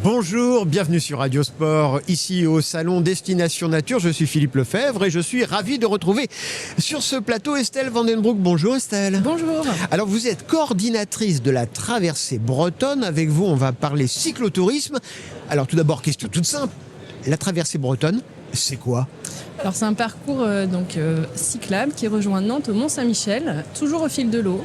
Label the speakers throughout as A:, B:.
A: Bonjour, bienvenue sur Radio Sport, ici au salon Destination Nature. Je suis Philippe Lefebvre et je suis ravi de retrouver sur ce plateau Estelle Vandenbroek. Bonjour Estelle.
B: Bonjour.
A: Alors vous êtes coordinatrice de la traversée bretonne. Avec vous, on va parler cyclotourisme. Alors tout d'abord, question toute simple. La traversée bretonne, c'est quoi ?
B: Alors c'est un parcours cyclable qui rejoint Nantes au Mont-Saint-Michel, toujours au fil de l'eau,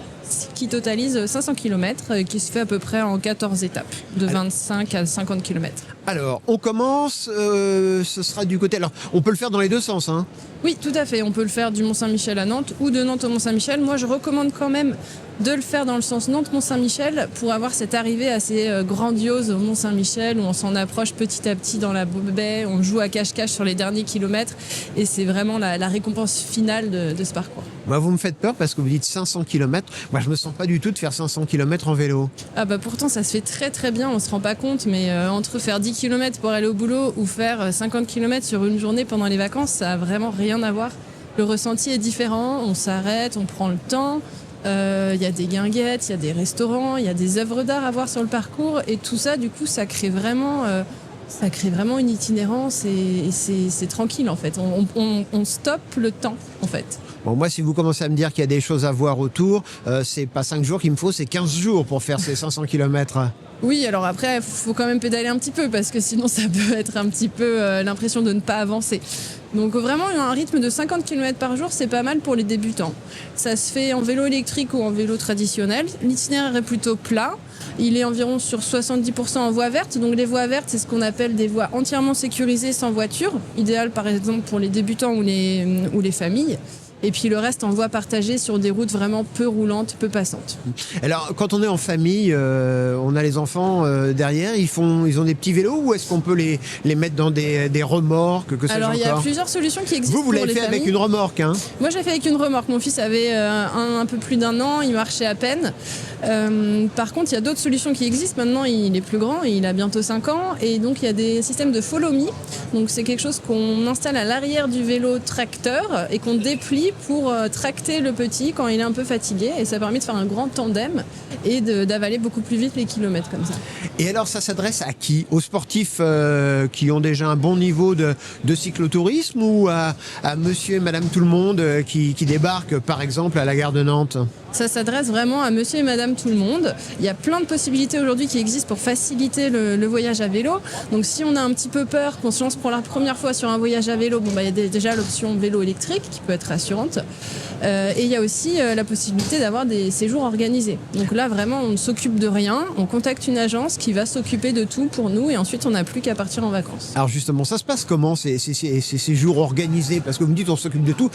B: qui totalise 500 km, qui se fait à peu près en 14 étapes, de 25 à 50 km.
A: Alors, on commence, ce sera du côté... Alors, on peut le faire dans les deux sens, hein ?
B: Oui, tout à fait. On peut le faire du Mont-Saint-Michel à Nantes ou de Nantes au Mont-Saint-Michel. Moi, je recommande quand même de le faire dans le sens Nantes-Mont-Saint-Michel pour avoir cette arrivée assez grandiose au Mont-Saint-Michel où on s'en approche petit à petit dans la baie, on joue à cache-cache sur les derniers kilomètres et c'est vraiment la récompense finale de ce parcours.
A: Moi, vous me faites peur parce que vous dites 500 km. Moi, je me sens pas du tout de faire 500 km en vélo.
B: Ah bah pourtant, ça se fait très très bien, on se rend pas compte, mais entre faire 10 km pour aller au boulot ou faire 50 km sur une journée pendant les vacances, ça a vraiment rien à voir. Le ressenti est différent, on s'arrête, on prend le temps. Y a des guinguettes, il y a des restaurants, il y a des œuvres d'art à voir sur le parcours et tout ça, du coup, ça crée vraiment une itinérance et c'est tranquille en fait. On stoppe le temps en fait.
A: Bon, moi, si vous commencez à me dire qu'il y a des choses à voir autour, c'est pas 5 jours qu'il me faut, c'est 15 jours pour faire ces 500 km.
B: Oui, alors après, il faut quand même pédaler un petit peu parce que sinon ça peut être un petit peu l'impression de ne pas avancer. Donc vraiment, un rythme de 50 km par jour, c'est pas mal pour les débutants. Ça se fait en vélo électrique ou en vélo traditionnel. L'itinéraire est plutôt plat. Il est environ sur 70% en voie verte. Donc les voies vertes, c'est ce qu'on appelle des voies entièrement sécurisées sans voiture. Idéal par exemple pour les débutants ou les familles. Et puis le reste en voie partagée sur des routes vraiment peu roulantes, peu passantes.
A: Alors, quand on est en famille, on a les enfants derrière, ils ont des petits vélos ou est-ce qu'on peut les mettre dans des remorques, que sais-je encore ?
B: Alors, il y a plusieurs solutions qui existent.
A: Vous l'avez fait avec une remorque, hein ?
B: Moi, j'ai fait avec une remorque. Mon fils avait un peu plus d'1 an, il marchait à peine. Par contre, il y a d'autres solutions qui existent. Maintenant, il est plus grand, il a bientôt 5 ans. Et donc, il y a des systèmes de follow me. Donc, c'est quelque chose qu'on installe à l'arrière du vélo tracteur et qu'on déplie pour tracter le petit quand il est un peu fatigué. Et ça permet de faire un grand tandem et d'avaler beaucoup plus vite les kilomètres comme ça.
A: Et alors, ça s'adresse à qui ? Aux sportifs qui ont déjà un bon niveau de cyclotourisme ou à monsieur et madame tout le monde qui débarquent, par exemple, à la gare de Nantes ?
B: Ça s'adresse vraiment à monsieur et madame tout le monde. Il y a plein de possibilités aujourd'hui qui existent pour faciliter le voyage à vélo. Donc si on a un petit peu peur, qu'on se lance pour la première fois sur un voyage à vélo, il y a déjà l'option vélo électrique qui peut être rassurante. Et il y a aussi la possibilité d'avoir des séjours organisés. Donc là, vraiment, on ne s'occupe de rien. On contacte une agence qui va s'occuper de tout pour nous et ensuite, on n'a plus qu'à partir en vacances.
A: Alors justement, ça se passe comment ces séjours organisés ? Parce que vous me dites on s'occupe de tout,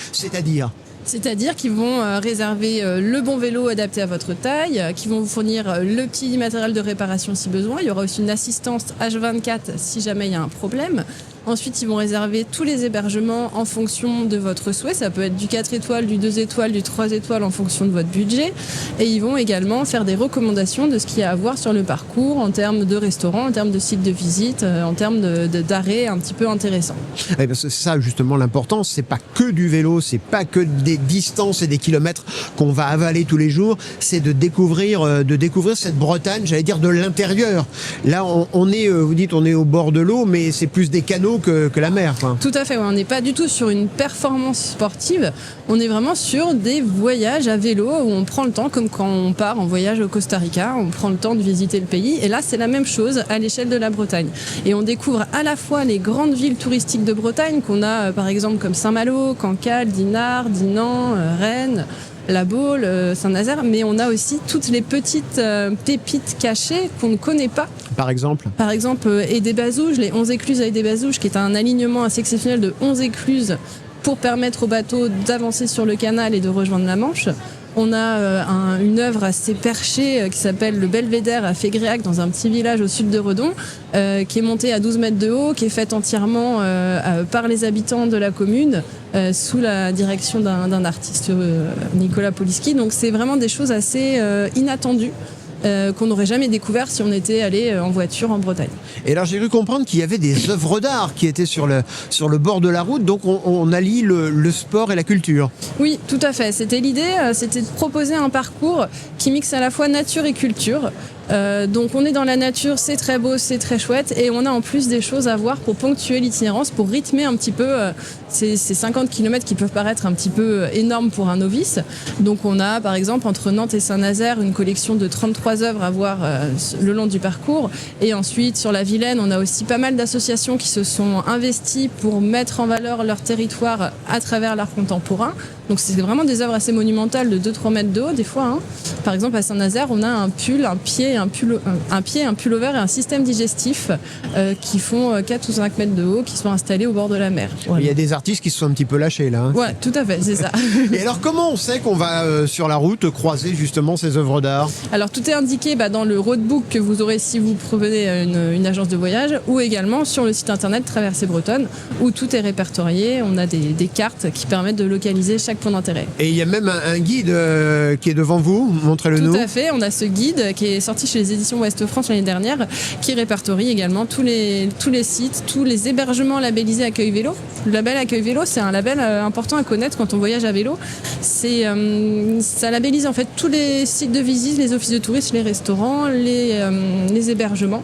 B: C'est-à-dire qu'ils vont réserver le bon vélo adapté à votre taille, qu'ils vont vous fournir le petit matériel de réparation si besoin. Il y aura aussi une assistance H24 si jamais il y a un problème. Ensuite, ils vont réserver tous les hébergements en fonction de votre souhait. Ça peut être du 4 étoiles, du 2 étoiles, du 3 étoiles en fonction de votre budget. Et ils vont également faire des recommandations de ce qu'il y a à voir sur le parcours en termes de restaurants, en termes de sites de visite, en termes d'arrêts un petit peu intéressants.
A: Et parce que c'est ça justement l'important, c'est pas que du vélo, c'est pas que des distances et des kilomètres qu'on va avaler tous les jours, c'est de découvrir cette Bretagne, j'allais dire de l'intérieur. Là, on est, vous dites, on est au bord de l'eau, mais c'est plus des canaux que la mer, quoi.
B: Tout à fait, ouais. On n'est pas du tout sur une performance sportive, on est vraiment sur des voyages à vélo où on prend le temps, comme quand on part en voyage au Costa Rica, on prend le temps de visiter le pays, et là c'est la même chose à l'échelle de la Bretagne. Et on découvre à la fois les grandes villes touristiques de Bretagne qu'on a par exemple comme Saint-Malo, Cancale, Dinard, Dinan, Rennes, La Baule, Saint-Nazaire, mais on a aussi toutes les petites pépites cachées qu'on ne connaît pas.
A: Par exemple,
B: Aidé-Bazouges, les 11 écluses à Aidé-Bazouges, qui est un alignement assez exceptionnel de 11 écluses pour permettre aux bateaux d'avancer sur le canal et de rejoindre la Manche. On a une œuvre assez perchée qui s'appelle le Belvédère à Fégréac, dans un petit village au sud de Redon, qui est montée à 12 mètres de haut, qui est faite entièrement par les habitants de la commune, sous la direction d'un artiste, Nicolas Poliski. Donc c'est vraiment des choses assez inattendues. Qu'on n'aurait jamais découvert si on était allé en voiture en Bretagne.
A: Et alors j'ai cru comprendre qu'il y avait des œuvres d'art qui étaient sur le bord de la route, donc on allie le sport et la culture.
B: Oui, tout à fait. C'était l'idée, c'était de proposer un parcours qui mixe à la fois nature et culture. Donc on est dans la nature, c'est très beau, c'est très chouette, et on a en plus des choses à voir pour ponctuer l'itinérance, pour rythmer un petit peu ces 50 km qui peuvent paraître un petit peu énormes pour un novice. Donc on a par exemple entre Nantes et Saint-Nazaire une collection de 33 œuvres à voir le long du parcours, et ensuite sur la Vilaine on a aussi pas mal d'associations qui se sont investies pour mettre en valeur leur territoire à travers l'art contemporain. Donc c'est vraiment des œuvres assez monumentales de 2-3 mètres de haut des fois, hein. Par exemple à Saint-Nazaire on a un pull, un pied, un pullover et un système digestif qui font 4 ou 5 mètres de haut, qui sont installés au bord de la mer. Voilà.
A: Il y a des artistes qui se sont un petit peu lâchés là. Hein.
B: Ouais, tout à fait, c'est ça.
A: Et alors comment on sait qu'on va sur la route croiser justement ces œuvres d'art?
B: Alors tout est indiqué dans le roadbook que vous aurez si vous provenez une agence de voyage, ou également sur le site internet Traversée Bretonne où tout est répertorié. On a des cartes qui permettent de localiser chaque point d'intérêt.
A: Et il y a même un guide qui est devant vous, montrez-le-nous.
B: Tout à fait, on a ce guide qui est sorti chez les éditions Ouest France l'année dernière, qui répertorie également tous les sites, tous les hébergements labellisés Accueil Vélo. Le label Accueil Vélo, c'est un label important à connaître quand on voyage à vélo. Ça labellise en fait tous les sites de visite, les offices de tourisme, les restaurants, les hébergements,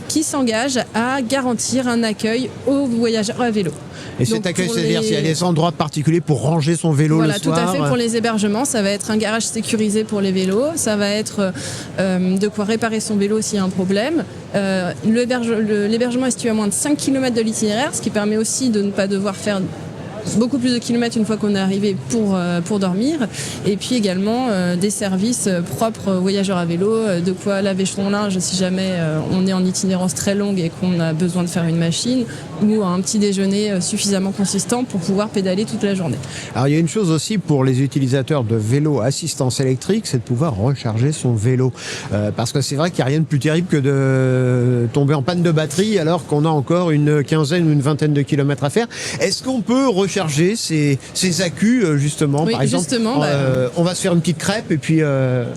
B: qui s'engagent à garantir un accueil aux voyageurs à vélo.
A: Et cet accueil, c'est-à-dire s'il y a des endroits particuliers pour ranger son vélo le soir.
B: Voilà, tout à fait. Pour les hébergements, ça va être un garage sécurisé pour les vélos, ça va être de quoi réparer son vélo s'il y a un problème. L'hébergement est situé à moins de 5 km de l'itinéraire, ce qui permet aussi de ne pas devoir faire beaucoup plus de kilomètres une fois qu'on est arrivé pour dormir, et puis également des services propres aux voyageurs à vélo, de quoi laver son linge si jamais on est en itinérance très longue et qu'on a besoin de faire une machine, ou un petit déjeuner suffisamment consistant pour pouvoir pédaler toute la journée.
A: Alors il y a une chose aussi pour les utilisateurs de vélos assistance électrique, c'est de pouvoir recharger son vélo, parce que c'est vrai qu'il n'y a rien de plus terrible que de tomber en panne de batterie alors qu'on a encore une quinzaine ou une vingtaine de kilomètres à faire. Est-ce qu'on peut recharger ces accus justement?
B: Oui,
A: par exemple,
B: justement,
A: on va se faire une petite crêpe et puis...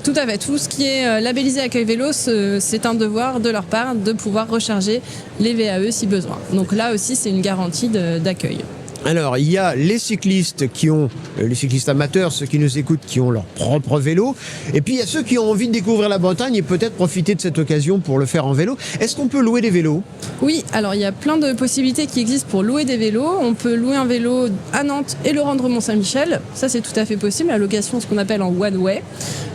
B: Tout à fait, tout ce qui est labellisé Accueil Vélo, c'est un devoir de leur part de pouvoir recharger les VAE si besoin. Donc là aussi c'est une garantie d'accueil.
A: Alors, il y a les cyclistes les cyclistes amateurs, ceux qui nous écoutent, qui ont leur propre vélo. Et puis, il y a ceux qui ont envie de découvrir la Bretagne et peut-être profiter de cette occasion pour le faire en vélo. Est-ce qu'on peut louer des vélos?
B: Oui, alors il y a plein de possibilités qui existent pour louer des vélos. On peut louer un vélo à Nantes et le rendre au Mont-Saint-Michel. Ça, c'est tout à fait possible, la location, ce qu'on appelle en one way.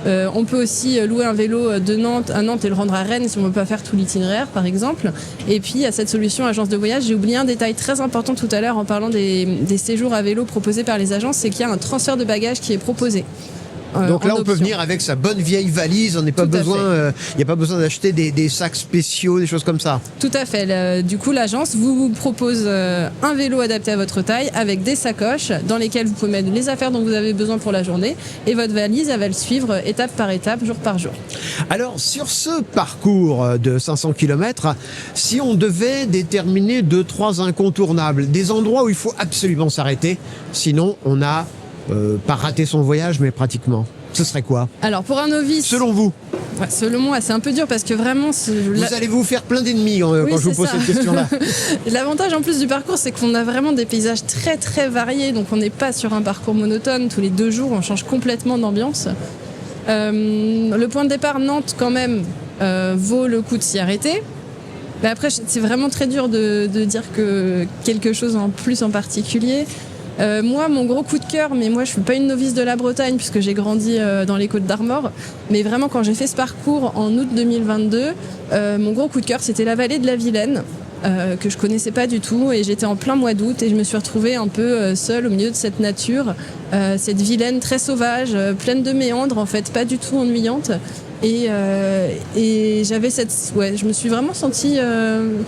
B: On peut aussi louer un vélo de Nantes à Nantes et le rendre à Rennes si on ne veut pas faire tout l'itinéraire, par exemple. Et puis, il y a cette solution agence de voyage. J'ai oublié un détail très important tout à l'heure en parlant des séjours à vélo proposés par les agences, c'est qu'il y a un transfert de bagages qui est proposé.
A: Donc là, on peut venir avec sa bonne vieille valise, on n'est pas besoin, il n'y a pas besoin d'acheter des sacs spéciaux, des choses comme ça.
B: Tout à fait. Du coup, l'agence vous propose un vélo adapté à votre taille avec des sacoches dans lesquelles vous pouvez mettre les affaires dont vous avez besoin pour la journée, et votre valise, elle va le suivre étape par étape, jour par jour. Alors,
A: sur ce parcours de 500 km, si on devait déterminer 2-3 incontournables, des endroits où il faut absolument s'arrêter, sinon on n'a pas raté son voyage, mais pratiquement. Ce serait quoi?
B: Alors, pour un novice...
A: Selon vous?
B: Ouais, selon moi, c'est un peu dur parce que vraiment...
A: Vous allez vous faire plein d'ennemis quand je vous pose cette question-là.
B: L'avantage en plus du parcours, c'est qu'on a vraiment des paysages très très variés. Donc on n'est pas sur un parcours monotone. Tous les 2 jours, on change complètement d'ambiance. Le point de départ, Nantes, quand même, vaut le coup de s'y arrêter. Mais après, c'est vraiment très dur de dire que quelque chose en plus en particulier. Moi, mon gros coup de cœur, mais moi je suis pas une novice de la Bretagne puisque j'ai grandi dans les Côtes d'Armor, mais vraiment quand j'ai fait ce parcours en août 2022, mon gros coup de cœur c'était la vallée de la Vilaine, que je connaissais pas du tout, et j'étais en plein mois d'août et je me suis retrouvée un peu seule au milieu de cette nature, cette Vilaine très sauvage, pleine de méandres en fait, pas du tout ennuyante. Et j'avais je me suis vraiment sentie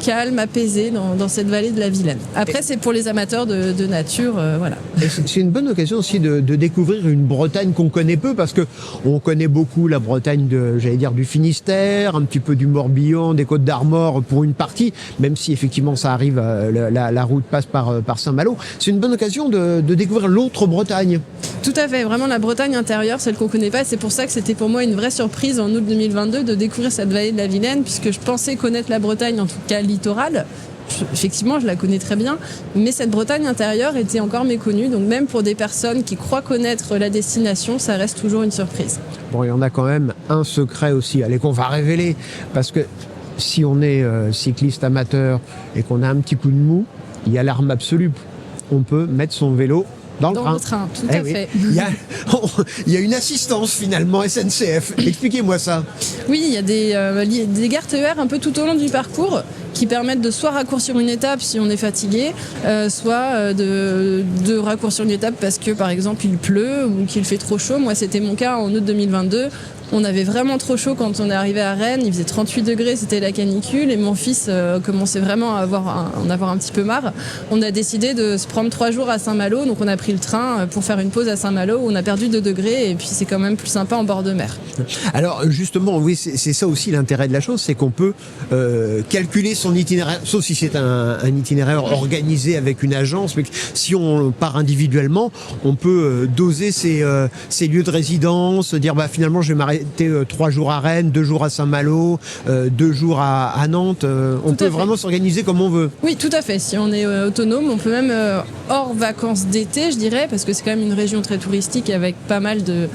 B: calme, apaisée dans cette vallée de la Vilaine. Après, c'est pour les amateurs de nature, voilà.
A: Et c'est une bonne occasion aussi de découvrir une Bretagne qu'on connaît peu, parce que on connaît beaucoup la Bretagne du Finistère, un petit peu du Morbihan, des Côtes d'Armor pour une partie, même si effectivement ça arrive, la route passe par Saint-Malo. C'est une bonne occasion de découvrir l'autre Bretagne.
B: Tout à fait, vraiment la Bretagne intérieure, celle qu'on connaît pas. C'est pour ça que c'était pour moi une vraie surprise en août 2022 de découvrir cette vallée de la Vilaine, puisque je pensais connaître la Bretagne, en tout cas littorale. effectivement, je la connais très bien, mais cette Bretagne intérieure était encore méconnue. Donc même pour des personnes qui croient connaître la destination, ça reste toujours une surprise.
A: Bon, il y en a quand même un secret aussi, allez, qu'on va révéler, parce que si on est cycliste amateur et qu'on a un petit coup de mou, il y a l'arme absolue. On peut mettre son vélo dans le train.
B: Tout à fait.
A: Il y a une assistance finalement SNCF. Expliquez-moi ça.
B: Oui, il y a des gares TER un peu tout au long du parcours qui permettent de soit raccourcir une étape si on est fatigué, soit de raccourcir une étape parce que par exemple il pleut ou qu'il fait trop chaud. Moi c'était mon cas en août 2022. On avait vraiment trop chaud quand on est arrivé à Rennes, il faisait 38 degrés, c'était la canicule et mon fils commençait vraiment à en avoir un petit peu marre. On a décidé de se prendre 3 jours à Saint-Malo, donc on a pris le train pour faire une pause à Saint-Malo où on a perdu 2 degrés et puis c'est quand même plus sympa en bord de mer.
A: Alors justement, oui, c'est ça aussi l'intérêt de la chose, c'est qu'on peut calculer son itinéraire, sauf si c'est un itinéraire organisé avec une agence, mais si on part individuellement, on peut doser ses lieux de résidence, dire bah finalement je vais m'arrêter 3 jours à Rennes, 2 jours à Saint-Malo, 2 jours à Nantes. On peut vraiment s'organiser comme on veut.
B: Oui, tout à fait. Si on est autonome, on peut même hors vacances d'été, je dirais, parce que c'est quand même une région très touristique avec pas mal de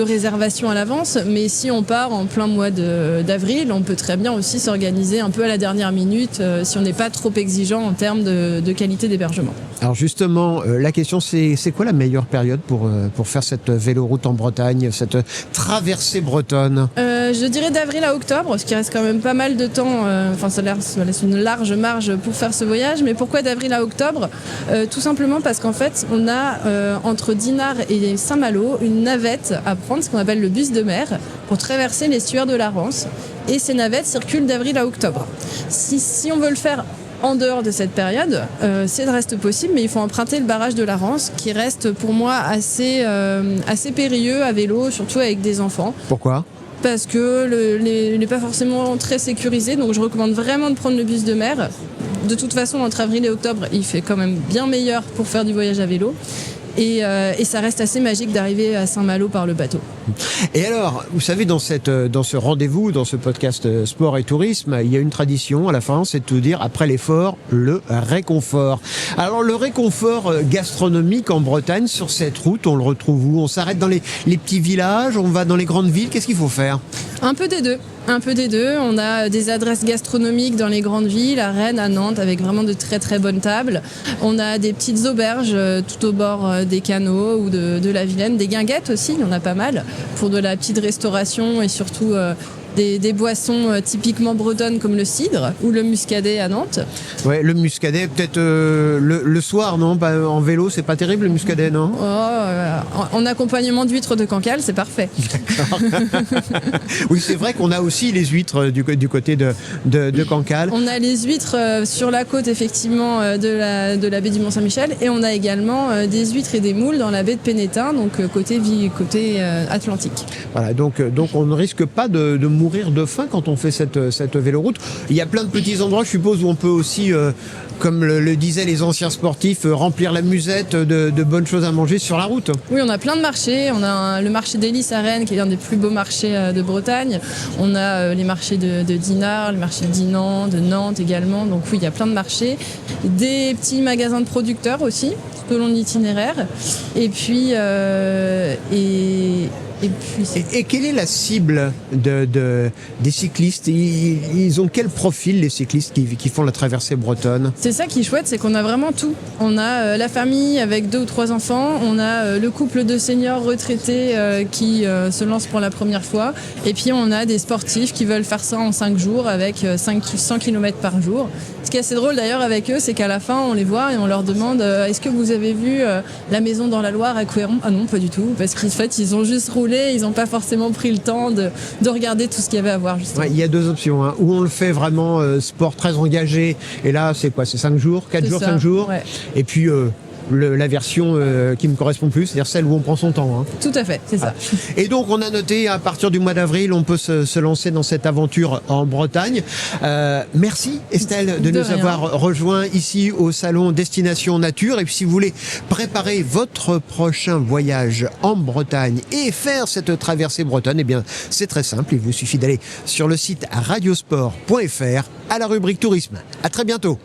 B: réservations à l'avance, mais si on part en plein mois d'avril, on peut très bien aussi s'organiser un peu à la dernière minute si on n'est pas trop exigeant en termes de qualité d'hébergement.
A: Alors justement, la question c'est quoi la meilleure période pour faire cette véloroute en Bretagne, cette traversée bretonne?
B: Je dirais d'avril à octobre, ce qui reste quand même pas mal de temps, ça laisse une large marge pour faire ce voyage, mais pourquoi d'avril à octobre? Tout simplement parce qu'en fait on a entre Dinard et Saint-Malo une navette à prendre, ce qu'on appelle le bus de mer, pour traverser l'estuaire de la Rance. Et ces navettes circulent d'avril à octobre. Si on veut le faire en dehors de cette période, c'est de reste possible, mais il faut emprunter le barrage de la Rance, qui reste pour moi assez périlleux à vélo, surtout avec des enfants.
A: Pourquoi ?
B: Parce que il n'est pas forcément très sécurisé, donc je recommande vraiment de prendre le bus de mer. De toute façon, entre avril et octobre, il fait quand même bien meilleur pour faire du voyage à vélo. Et ça reste assez magique d'arriver à Saint-Malo par le bateau.
A: Et alors, vous savez, dans ce rendez-vous, dans ce podcast Sport et Tourisme, il y a une tradition à la fin, c'est de tout dire, après l'effort, le réconfort. Alors, le réconfort gastronomique en Bretagne, sur cette route, on le retrouve où? On s'arrête dans les petits villages, on va dans les grandes villes, qu'est-ce qu'il faut faire?
B: Un peu des deux. On a des adresses gastronomiques dans les grandes villes, à Rennes, à Nantes, avec vraiment de très très bonnes tables. On a des petites auberges tout au bord des canaux ou de la Vilaine, des guinguettes aussi, il y en a pas mal, pour de la petite restauration et surtout des boissons typiquement bretonnes comme le cidre ou le muscadet à Nantes.
A: Ouais, le muscadet, peut-être le soir, non? En vélo, c'est pas terrible le muscadet, non?
B: En accompagnement d'huîtres de Cancale, c'est parfait.
A: Oui, c'est vrai qu'on a aussi les huîtres du côté de Cancale.
B: On a les huîtres sur la côte, effectivement, de la baie du Mont-Saint-Michel, et on a également des huîtres et des moules dans la baie de Pénétin, donc côté Atlantique.
A: Voilà, donc on ne risque pas de mourir de faim quand on fait cette véloroute. Il y a plein de petits endroits, je suppose, où on peut aussi, comme le disaient les anciens sportifs, remplir la musette de bonnes choses à manger sur la route.
B: Oui, on a plein de marchés. On a le marché d'Hélice à Rennes, qui est l'un des plus beaux marchés de Bretagne. On a les marchés de Dinard, le marché de Dinan, de Nantes également. Donc oui, il y a plein de marchés. Des petits magasins de producteurs aussi, tout au long de l'itinéraire. Et puis...
A: Et quelle est la cible des cyclistes? Ils ont quel profil, les cyclistes qui font la traversée bretonne?
B: C'est ça qui est chouette, c'est qu'on a vraiment tout. On a la famille avec 2 ou 3 enfants, on a le couple de seniors retraités qui se lancent pour la première fois, et puis on a des sportifs qui veulent faire ça en 5 jours avec 100 km par jour. Ce qui est assez drôle d'ailleurs avec eux, c'est qu'à la fin on les voit et on leur demande est-ce que vous avez vu la maison dans la Loire à Couéron? Ah non, pas du tout, parce qu'en fait ils ont juste roulé, ils n'ont pas forcément pris le temps de regarder tout ce qu'il y avait à voir.
A: Ouais, il y a 2 options, hein. Où on le fait vraiment sport très engagé, et là c'est quoi? C'est 5 jours, 4 jours, 5 jours,
B: ouais.
A: Et puis la version qui me correspond plus, c'est-à-dire celle où on prend son temps. Hein.
B: Tout à fait, c'est ça.
A: Et donc on a noté à partir du mois d'avril, on peut se lancer dans cette aventure en Bretagne. Merci Estelle de nous
B: rien.
A: avoir rejoints ici au salon Destination Nature. Et puis si vous voulez préparer votre prochain voyage en Bretagne et faire cette traversée bretonne, eh bien c'est très simple. Il vous suffit d'aller sur le site radiosport.fr à la rubrique tourisme. À très bientôt.